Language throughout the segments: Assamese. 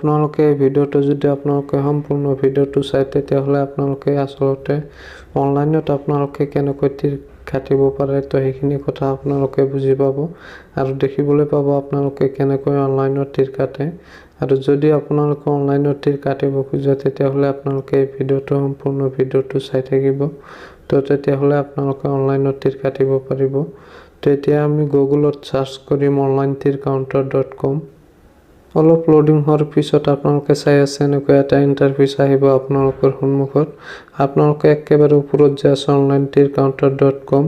আপোনালোকে এই ভিডিঅ'টো যদি আপোনালোকে সম্পূৰ্ণ ভিডিঅ'টো চাই তেতিয়াহ'লে আপোনালোকে আসলতে অনলাইনত আপোনালোকে কেনেকৈ তীৰ কাটিব পাৰে তো সেইখিনি কথা আপোনালোকে বুজি পাব আৰু দেখিবলৈ পাব আপোনালোকে কেনেকৈ অনলাইনত তীৰ কাটে আৰু যদি আপোনালোকে অনলাইনত তীৰ কাটিব খোজে তেতিয়াহ'লে আপোনালোকে এই ভিডিঅ'টো সম্পূৰ্ণ ভিডিঅ'টো চাই থাকিব তো তেতিয়াহ'লে আপোনালোকে অনলাইনত তীৰ কাটিব পাৰিব। তো এতিয়া আমি গুগলত সাৰ্চ কৰিম onlinetircounter.com। অলপ লোডিং হোৱাৰ পিছত আপোনালোকে চাই আছে এনেকৈ এটা ইণ্টাৰফেচ আহিব আপোনালোকৰ সন্মুখত। আপোনালোকে একেবাৰে ওপৰত যে আছে onlinetircounter.com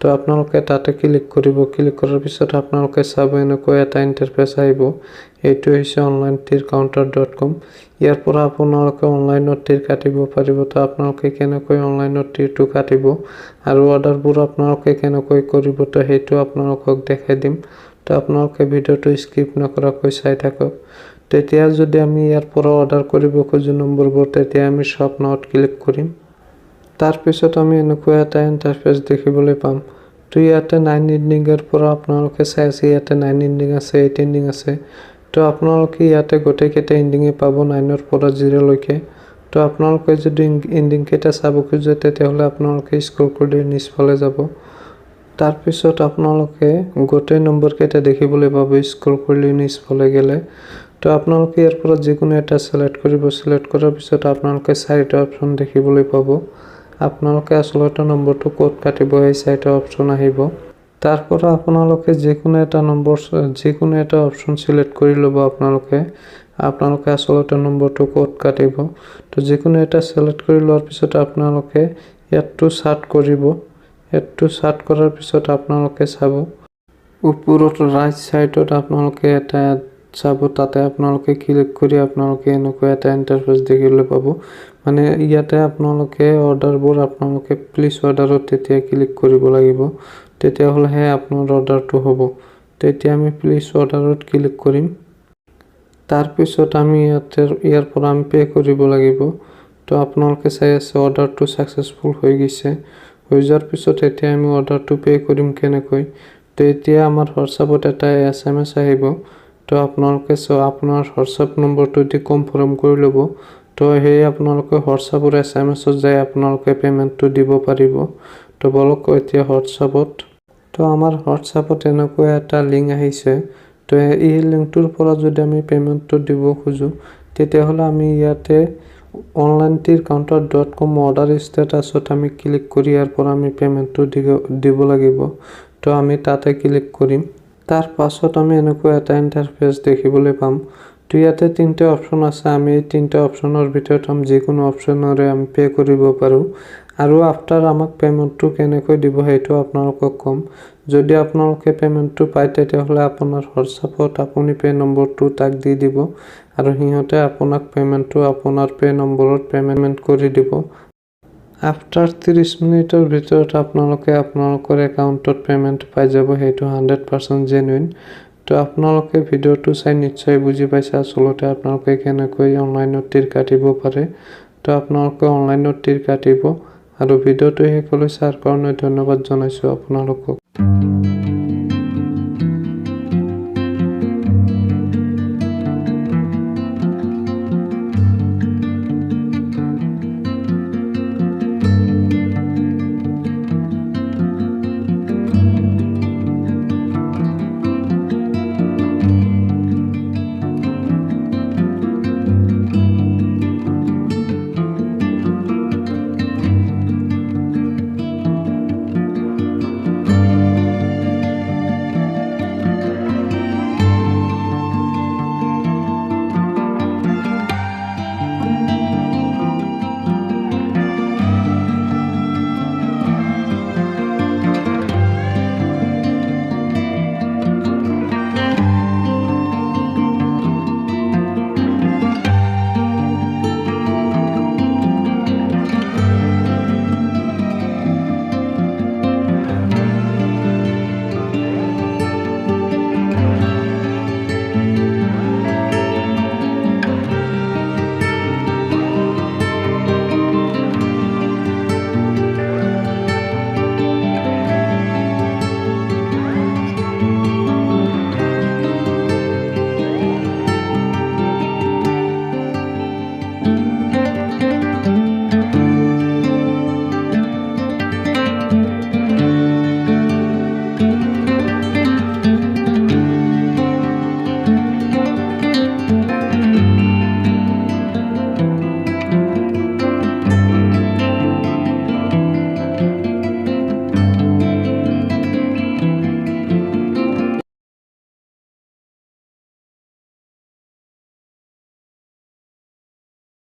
তো আপোনালোকে তাতে ক্লিক কৰিব। ক্লিক কৰাৰ পিছত আপোনালোকে চাব এনেকৈ এটা ইণ্টাৰফেচ আহিব। এইটো হৈছে onlinetircounter.com। ইয়াৰ পৰা আপোনালোকে অনলাইনত তীৰ কাটিব পাৰিব। তো আপোনালোকে কেনেকৈ অনলাইনত তীৰটো কাটিব আৰু অৰ্ডাৰবোৰ আপোনালোকে কেনেকৈ কৰিব তো সেইটো আপোনালোকক দেখাই দিম। তো আপোনালোকে ভিডিঅ'টো স্কিপ নকৰাকৈ চাই থাকক। তেতিয়া যদি আমি ইয়াৰ পৰা অৰ্ডাৰ কৰিব খোজো নম্বৰবোৰ তেতিয়া আমি শ্বপ নাওত ক্লিক কৰিম। তাৰ পিছত আমি এনেকৈ এটা ইণ্টাৰফেচ দেখিবলৈ পাম। তো ইয়াতে 9 এণ্ডিঙৰ পৰা আপোনালোকে চাই আছে ইয়াতে 9 এণ্ডিং আছে 8 এণ্ডিং আছে। তো আপোনালোকে ইয়াতে গোটেইকেইটা এণ্ডিঙে পাব 9ৰ পৰা 0 লৈকে। তো আপোনালোকে যদি এণ্ডিং কেইটা চাব খোজে তেতিয়াহ'লে আপোনালোকে স্ক্ৰল কৰি নিচফালে যাব। তাৰ পিছত আপোনালোকে গোটেই নম্বৰ কেইটা দেখিবলৈ পাব স্ক্ৰল কৰি নিচফালে গ'লে। তো আপোনালোকে ইয়াৰ পৰা যিকোনো এটা সিলেক্ট কৰিব। সিলেক্ট কৰাৰ পিছত আপোনালোকে 4টা অপচন দেখিবলৈ পাব। আপোনালোকে আসলতে নম্বৰটো ক'ত কাটিব এই 4টা অপচন আহিব। তাৰ পৰা আপোনালোকে যিকোনো এটা অপচন সিলেক্ট কৰি ল'ব। আপোনালোকে আসলতে নম্বৰটো ক'ত কাটিব তো যিকোনো এটা সিলেক্ট কৰি লোৱাৰ পিছত আপোনালোকে ইয়াতটো সাৰ্চ কৰিব। ইয়াতটো সাৰ্চ কৰাৰ পিছত আপোনালোকে চাব ওপৰত ৰাইট সাইডত আপোনালোকে এটা চাব তাতে আপোনালোকে ক্লিক কৰি আপোনালোকে এনেকৈ এটা ইণ্টাৰফেচ দেখিবলৈ পাব। মানে ইয়াতে আপোনালোকে অৰ্ডাৰবোৰ আপোনালোকে প্লিজ অৰ্ডাৰত তেতিয়া ক্লিক কৰিব লাগিব তেতিয়াহ'লেহে আপোনাৰ অৰ্ডাৰটো হ'ব। তেতিয়া আমি প্লিজ অৰ্ডাৰত ক্লিক কৰিম। তাৰ পিছত আমি ইয়াৰ পৰা আমি পে কৰিব লাগিব। তো আপোনালোকে চাই আছে অৰ্ডাৰটো সাকসেসফুল হৈ গৈছে। হৈ যোৱাৰ পিছত এতিয়া আমি অৰ্ডাৰটো পে কৰিম কেনেকৈ। তো এতিয়া আমাৰ হোৱাটছআপত এটা SMS আহিব। তো আপোনালোকে আপোনাৰ হোৱাটছআপ নম্বৰটো দি কনফাৰ্ম কৰি ল'ব। তো সেই আপোনালোকে হোৱাটছআপৰ SMS-ত যাই আপোনালোকে পেমেন্টটো দিব পাৰিব। তো বলক এতিয়া হোৱাটছআপত তো আমাৰ হোৱাটছআপত এনেকৈ এটা লিংক আহিছে। তো এই লিংকটোৰ পৰা যদি আমি পেমেন্টটো দিব খোজো তেতিয়াহ'লে আমি ইয়াতে onlinetircounter.com অৰ্ডাৰ ষ্টেটাছত আমি ক্লিক কৰি ইয়াৰ পৰা আমি পেমেন্টটো দিব লাগিব। তো আমি তাতে ক্লিক কৰিম। তাৰ পাছত আমি এনেকৈ এটা ইণ্টাৰফেচ দেখিবলৈ পাম। তো ইয়াতে 3টা অপচন আছে। আমি এই 3টা অপচনৰ ভিতৰত যিকোনো অপচনৰে আমি পে কৰিব পাৰোঁ আৰু আফটাৰ আমাক পেমেন্টটো কেনেকৈ দিব সেইটো আপোনালোকক ক'ম। যদি আপোনালোকে পেমেন্টটো পায় তেতিয়াহ'লে আপোনাৰ হোৱাটছআপত আপুনি পে নম্বৰটো তাক দি দিব আৰু সিহঁতে আপোনাক পেমেন্টটো আপোনাৰ পে নম্বৰত পেমেন্ট কৰি দিব। আফটাৰ 30 মিনিটৰ ভিতৰত আপোনালোকে আপোনালোকৰ একাউণ্টত পেমেন্ট পাই যাব। সেইটো 100% জেনুইন। তো আপোনালোকে ভিডিঅ'টো চাই নিশ্চয় বুজি পাইছে আসলতে আপোনালোকে কেনেকৈ অনলাইনত তীৰ কাটিব পাৰে। তো আপোনালোকে অনলাইনত তীৰ কাটিব আৰু ভিডিঅ'টো শেষলৈ চাৰ কাৰণে ধন্যবাদ জনাইছোঁ আপোনালোকক।